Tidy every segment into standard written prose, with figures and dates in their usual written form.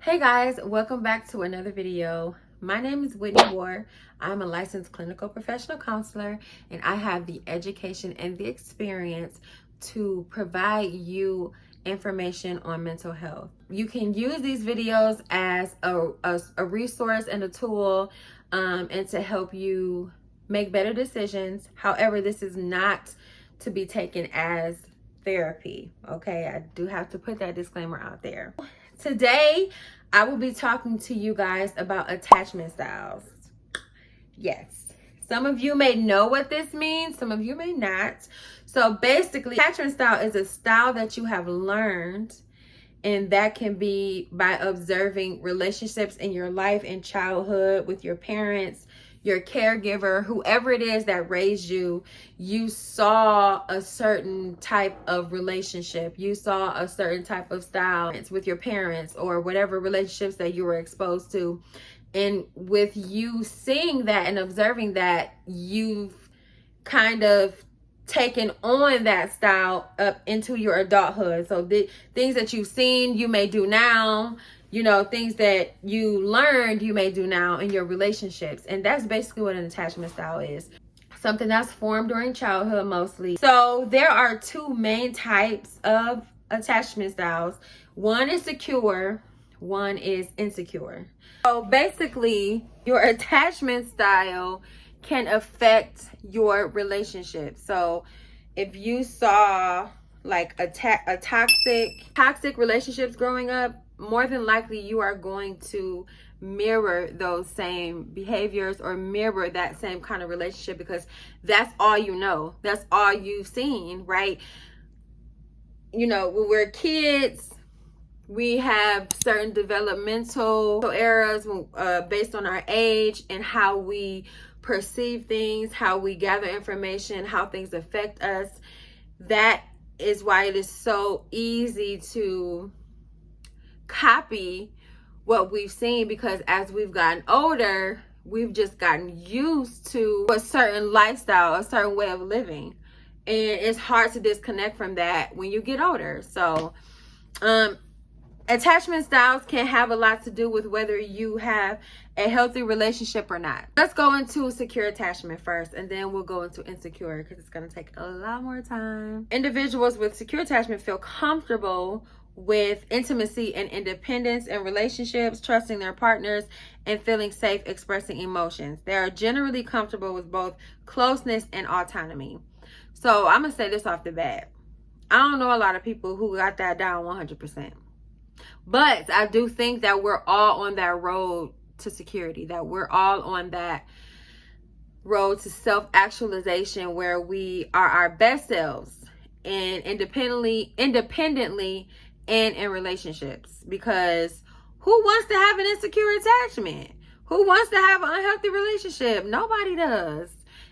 Hey guys, welcome back to another video. My name is Whitney Ward. I'm a licensed clinical professional counselor, and I have the education and the experience to provide you information on mental health. You can use these videos as a resource and a tool and to help you make better decisions. However, this is not to be taken as therapy. Okay, I do have to put that disclaimer out there. Today, I will be talking to you guys about attachment styles. Yes, some of you may know what this means, some of you may not. So basically, attachment style is a style that you have learned, and that can be by observing relationships in your life in childhood with your parents, your caregiver, whoever it is that raised you. You saw a certain type of relationship. You saw a certain type of style with your parents or whatever relationships that you were exposed to. And with you seeing that and observing that, you've kind of taken on that style up into your adulthood. So the things that you've seen, you may do now. You know, things that you learned, you may do now in your relationships. And that's basically what an attachment style is. Something that's formed during childhood mostly. So there are two main types of attachment styles. One is secure, one is insecure. So basically, your attachment style can affect your relationship. So if you saw like a toxic relationships growing up, more than likely you are going to mirror those same behaviors or mirror that same kind of relationship, because that's all you know. That's all you've seen, right? You know, when we're kids, we have certain developmental eras based on our age and how we perceive things, how we gather information, how things affect us. That is why it is so easy to copy what we've seen, because as we've gotten older, we've just gotten used to a certain lifestyle, a certain way of living, and it's hard to disconnect from that when you get older. So attachment styles can have a lot to do with whether you have a healthy relationship or not. Let's go into secure attachment first, and then we'll go into insecure, because it's going to take a lot more time. Individuals with secure attachment feel comfortable with intimacy and independence in relationships, trusting their partners, and feeling safe expressing emotions. They are generally comfortable with both closeness and autonomy. So I'm going to say this off the bat. I don't know a lot of people who got that down 100%. But I do think that we're all on that road to security, that we're all on that road to self-actualization, where we are our best selves and independently and in relationships. Because who wants to have an insecure attachment? Who wants to have an unhealthy relationship? Nobody does.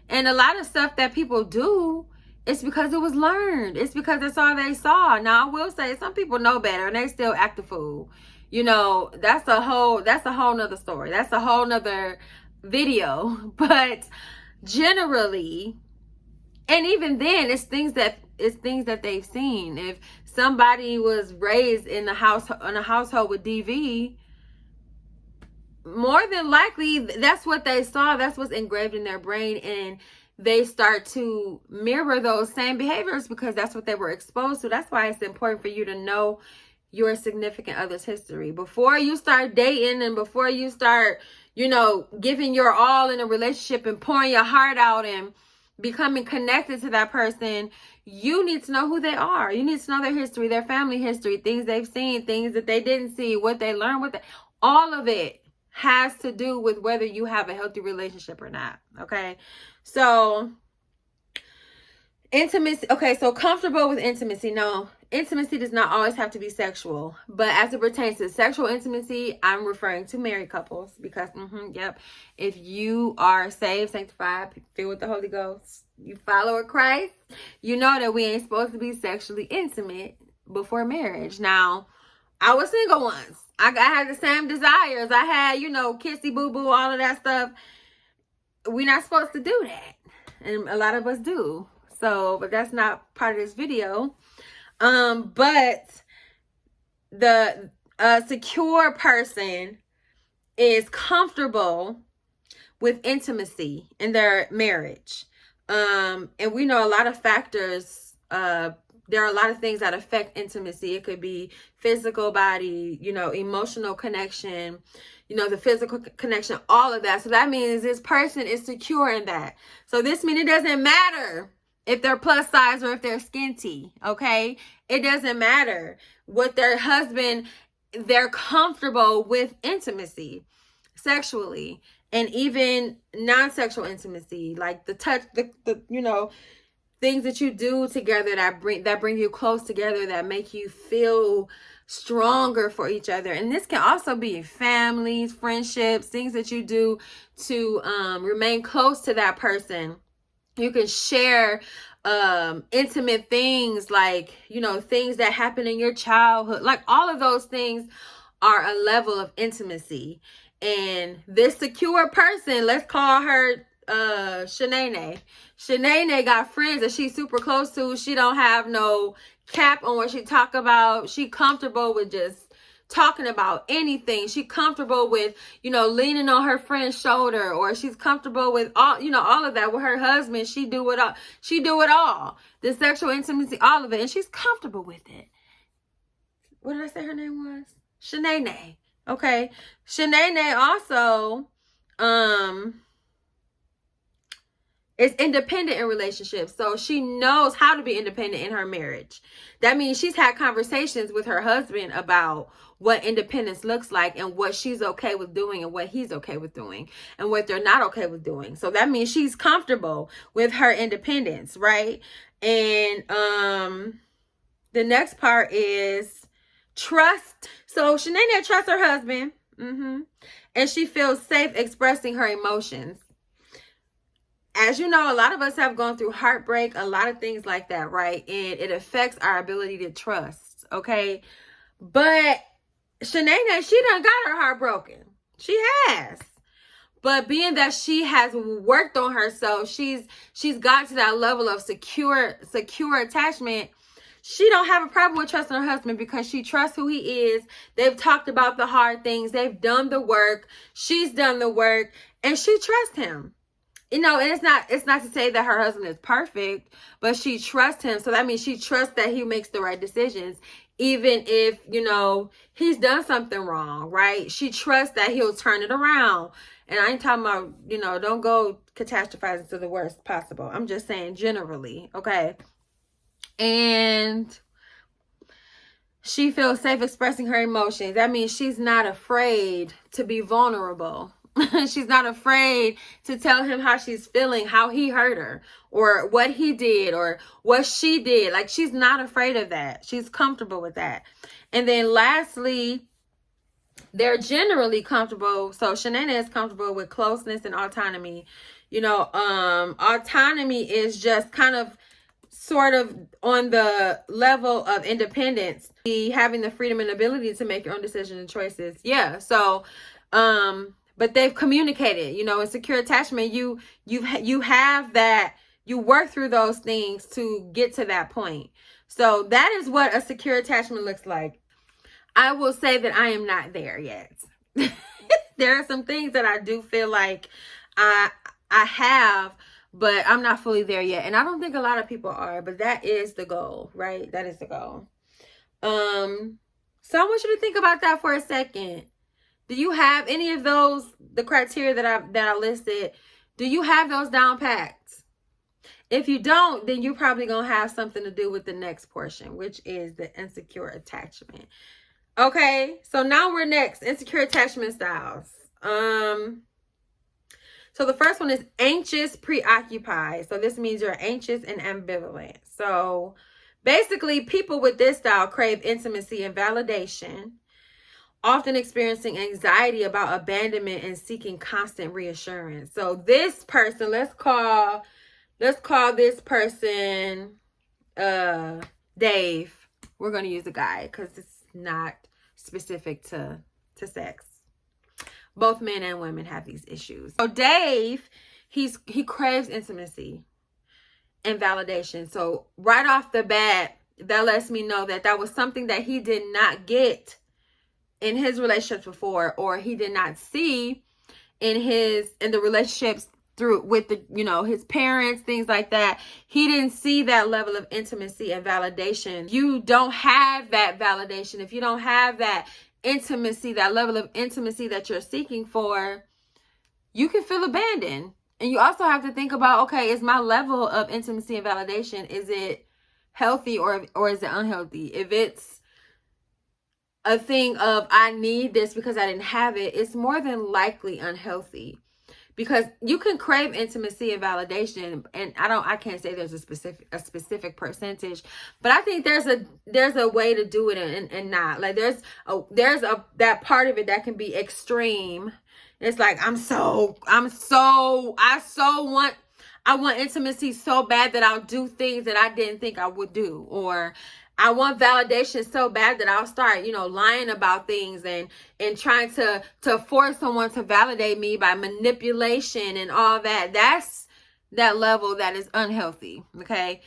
And a lot of stuff that people do, it's because it was learned. It's because that's all they saw. Now, I will say some people know better and they still act a fool. You know, that's a whole nother story. That's a whole nother video. But generally, and even then, it's things that they've seen. If somebody was raised in a household with DV, more than likely that's what they saw. That's what's engraved in their brain, and they start to mirror those same behaviors because that's what they were exposed to. That's why it's important for you to know your significant other's history before you start dating, and before you start, you know, giving your all in a relationship and pouring your heart out and becoming connected to that person. You need to know who they are. You need to know their history, their family history, things they've seen, things that they didn't see, what they learned, all of it has to do with whether you have a healthy relationship or not. Okay. So intimacy. Okay. So comfortable with intimacy. No, intimacy does not always have to be sexual, but as it pertains to sexual intimacy, I'm referring to married couples, because yep. If you are saved, sanctified, filled with the Holy Ghost, you follow Christ, you know that we ain't supposed to be sexually intimate before marriage. Now, I was single once. I had the same desires. I had, you know, kissy boo boo, all of that stuff. We're not supposed to do that, and a lot of us do. So, but that's not part of this video. But A secure person is comfortable with intimacy in their marriage. And we know a lot of factors. There are a lot of things that affect intimacy. It could be physical body, emotional connection, the physical connection, all of that. So that means this person is secure in that. So this means it doesn't matter if they're plus size or if they're skinty, okay? It doesn't matter. With their husband, they're comfortable with intimacy sexually, and even non-sexual intimacy, like the touch, the things that you do together that bring you close together, that make you feel stronger for each other. And this can also be families, friendships, things that you do to remain close to that person. You can share intimate things, like, things that happen in your childhood. Like, all of those things are a level of intimacy. And this secure person, let's call her Shanae. Shanae got friends that she's super close to. She don't have no cap on what she talk about. She comfortable with just talking about anything. She comfortable with, leaning on her friend's shoulder, or she's comfortable with all, all of that. With her husband, she do it all. She do it all. The sexual intimacy, all of it. And she's comfortable with it. What did I say her name was? Shanae. Okay. Shanae also is independent in relationships. So she knows how to be independent in her marriage. That means she's had conversations with her husband about what independence looks like, and what she's okay with doing, and what he's okay with doing, and what they're not okay with doing. So that means she's comfortable with her independence, right? And the next part is trust. So Shanae trusts her husband, and she feels safe expressing her emotions. As you know, a lot of us have gone through heartbreak, a lot of things like that, right? And it affects our ability to trust, okay? But Shanae, she done got her heart broken. She has. But being that she has worked on herself, she's got to that level of secure attachment. She don't have a problem with trusting her husband, because she trusts who he is. They've talked about the hard things. They've done the work. She's done the work, and she trusts him. And it's not to say that her husband is perfect, but she trusts him. So that means she trusts that he makes the right decisions, even if, he's done something wrong, right? She trusts that he'll turn it around. And I ain't talking about, don't go catastrophizing to the worst possible. I'm just saying generally, okay? And she feels safe expressing her emotions. That means she's not afraid to be vulnerable. She's not afraid to tell him how she's feeling, how he hurt her, or what he did, or what she did. Like, she's not afraid of that. She's comfortable with that. And then lastly, they're generally comfortable. So Shanae is comfortable with closeness and autonomy. Autonomy is just kind of sort of on the level of independence, having the freedom and ability to make your own decisions and choices. Yeah. So, but they've communicated, in secure attachment, you have that, you work through those things to get to that point. So that is what a secure attachment looks like. I will say that I am not there yet. There are some things that I do feel like I have, but I'm not fully there yet. And I don't think a lot of people are, but that is the goal, right? That is the goal. So I want you to think about that for a second. Do you have any of those, the criteria that I listed? Do you have those down packed? If you don't, then you're probably going to have something to do with the next portion, which is the insecure attachment. Okay, so now we're next, insecure attachment styles. So the first one is anxious, preoccupied. So this means you're anxious and ambivalent. So basically, people with this style crave intimacy and validation, often experiencing anxiety about abandonment and seeking constant reassurance. So this person, let's call this person Dave. We're going to use a guy because it's not specific to sex. Both men and women have these issues. So Dave, he craves intimacy and validation. So right off the bat, that lets me know that was something that he did not get in his relationships before, or he did not see in the relationships through with the, you know, his parents, things like that. He didn't see that level of intimacy and validation. You don't have that validation. If you don't have that intimacy, that level of intimacy that you're seeking for, you can feel abandoned. And you also have to think about, okay, is my level of intimacy and validation, is it healthy or is it unhealthy? If it's a thing of I need this because I didn't have it, it's more than likely unhealthy. Because you can crave intimacy and validation, and I can't say there's a specific percentage, but I think there's a way to do it and not. Like there's that part of it that can be extreme. It's like I want intimacy so bad that I'll do things that I didn't think I would do, or I want validation so bad that I'll start, you know, lying about things and trying to force someone to validate me by manipulation and all that. That's that level that is unhealthy. Okay.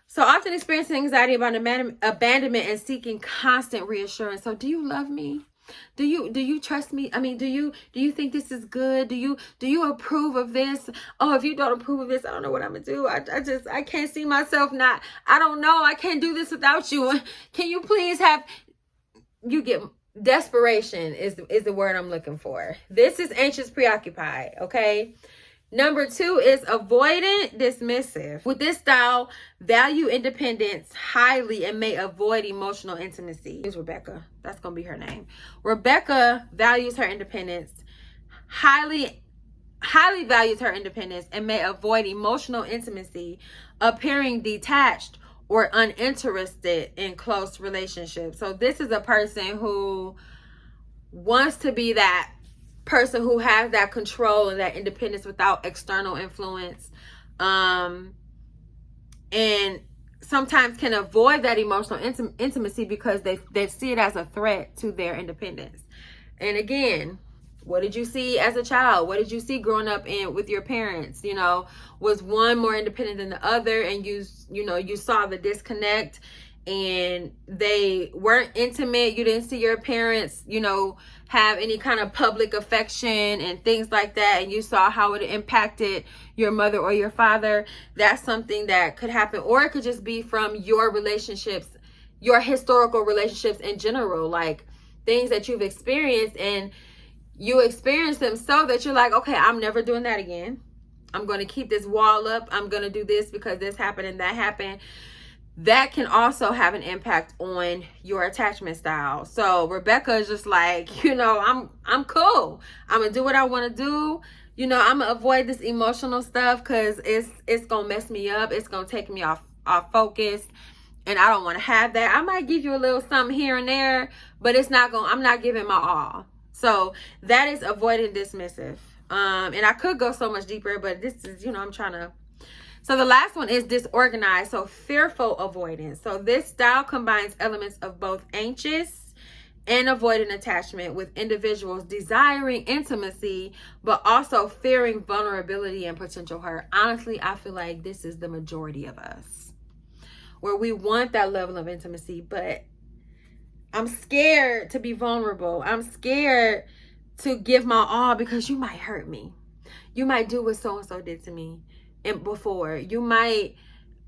So often experiencing anxiety about abandonment and seeking constant reassurance. So do you love me? Do you trust me? I mean, do you think this is good? Do you approve of this? Oh, if you don't approve of this, I don't know what I'm gonna do. I can't see myself not. I don't know. I can't do this without you. Can you please you get desperation is the word I'm looking for. This is anxious, preoccupied. Okay. Number 2 is avoidant, dismissive. With this style, value independence highly and may avoid emotional intimacy. Here's Rebecca. That's going to be her name. Rebecca values her independence, highly values her independence, and may avoid emotional intimacy, appearing detached or uninterested in close relationships. So this is a person who wants to be that person who has that control and that independence without external influence, and sometimes can avoid that emotional intimacy because they see it as a threat to their independence. And again, what did you see as a child? What did you see growing up with your parents? You know, was one more independent than the other, and you saw the disconnect, and they weren't intimate. You didn't see your parents, you know, have any kind of public affection and things like that, and you saw how it impacted your mother or your father. That's something that could happen. Or it could just be from your relationships, your historical relationships in general, like things that you've experienced, and you experience them so that you're like, okay, I'm never doing that again. I'm going to keep this wall up. I'm going to do this because this happened and that happened. That can also have an impact on your attachment style. So Rebecca is just like, you know, I'm cool. I'm gonna do what I want to do. You know, I'm gonna avoid this emotional stuff because it's gonna mess me up. It's gonna take me off focus, and I don't want to have that. I might give you a little something here and there, but I'm not giving my all. So that is avoidant, dismissive. And I could go so much deeper, but this is, you know, I'm trying to. So the last one is disorganized, so fearful avoidance. So this style combines elements of both anxious and avoidant attachment, with individuals desiring intimacy, but also fearing vulnerability and potential hurt. Honestly, I feel like this is the majority of us, where we want that level of intimacy, but I'm scared to be vulnerable. I'm scared to give my all because you might hurt me. You might do what so-and-so did to me. And before you might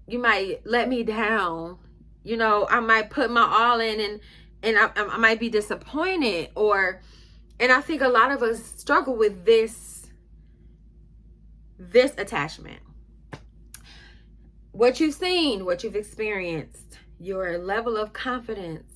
let me down, you know, I might put my all in and I might be disappointed, and I think a lot of us struggle with this attachment. What you've seen, what you've experienced, your level of confidence.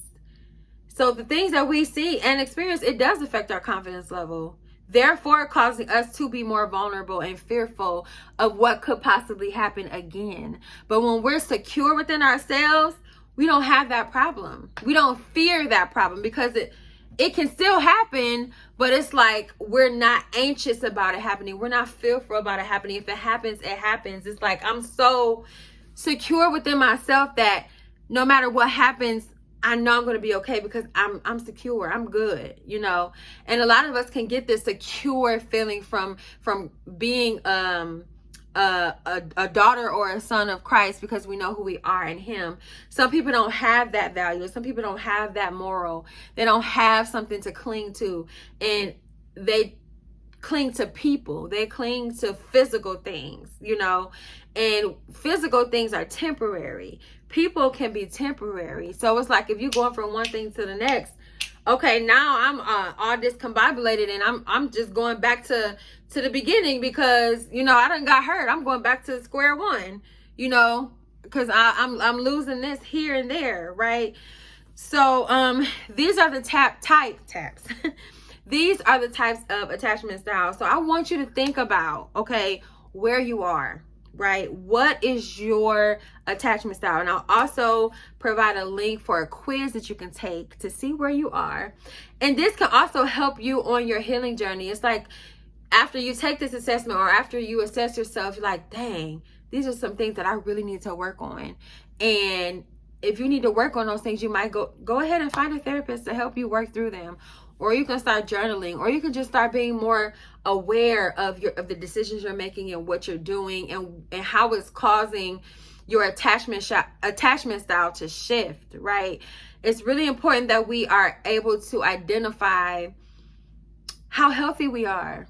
So the things that we see and experience, it does affect our confidence level, therefore causing us to be more vulnerable and fearful of what could possibly happen again. But when we're secure within ourselves, we don't have that problem. We don't fear that problem because it can still happen, but it's like we're not anxious about it happening. We're not fearful about it happening. If it happens, it happens. It's like I'm so secure within myself that no matter what happens, I know I'm going to be okay because I'm secure. I'm good, you know. And a lot of us can get this secure feeling from being a daughter or a son of Christ because we know who we are in him. Some people don't have that value. Some people don't have that moral. They don't have something to cling to, and they cling to people. They cling to physical things, you know, and physical things are temporary. People can be temporary. So it's like if you're going from one thing to the next, okay, now I'm all discombobulated and I'm just going back to the beginning because, you know, I done got hurt. I'm going back to square one, you know, because I'm losing this here and there, right? So these are the taps. These are the types of attachment styles. So I want you to think about, okay, where you are, right? What is your attachment style? And I'll also provide a link for a quiz that you can take to see where you are. And this can also help you on your healing journey. It's like after you take this assessment or after you assess yourself, you're like, dang, these are some things that I really need to work on. And if you need to work on those things, you might go ahead and find a therapist to help you work through them. Or you can start journaling, or you can just start being more aware of the decisions you're making and what you're doing and how it's causing your attachment style to shift, right? It's really important that we are able to identify how healthy we are.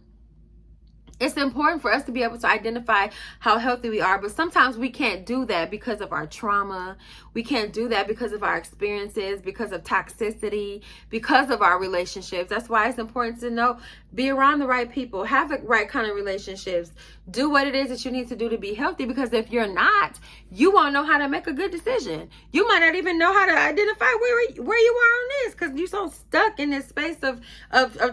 It's important for us to be able to identify how healthy we are, but sometimes we can't do that because of our trauma. We can't do that because of our experiences, because of toxicity, because of our relationships. That's why it's important to know, be around the right people, have the right kind of relationships, do what it is that you need to do to be healthy, because if you're not, you won't know how to make a good decision. You might not even know how to identify where you are on this because you're so stuck in this space of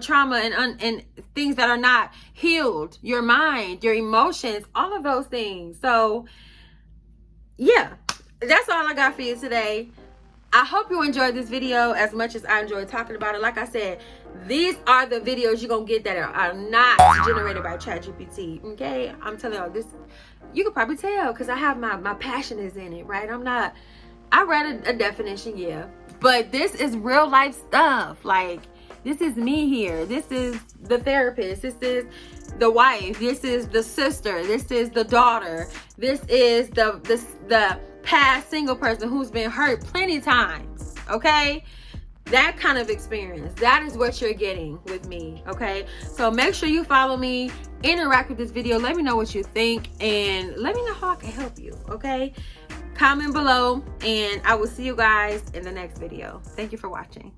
trauma and things that are not healed. Your mind, your emotions, all of those things. So yeah, that's all I got for you today. I hope you enjoyed this video as much as I enjoyed talking about it. Like I said, these are the videos you're going to get that are not generated by ChatGPT. Okay? I'm telling you, this, you can probably tell because I have my passion is in it, right? I read a definition, yeah. But this is real life stuff. Like, this is me here. This is the therapist. This is the wife. This is the sister. This is the daughter. This is the past single person who's been hurt plenty times. Okay? That kind of experience. That is what you're getting with me. Okay? So make sure you follow me. Interact with this video. Let me know what you think. And let me know how I can help you. Okay? Comment below. And I will see you guys in the next video. Thank you for watching.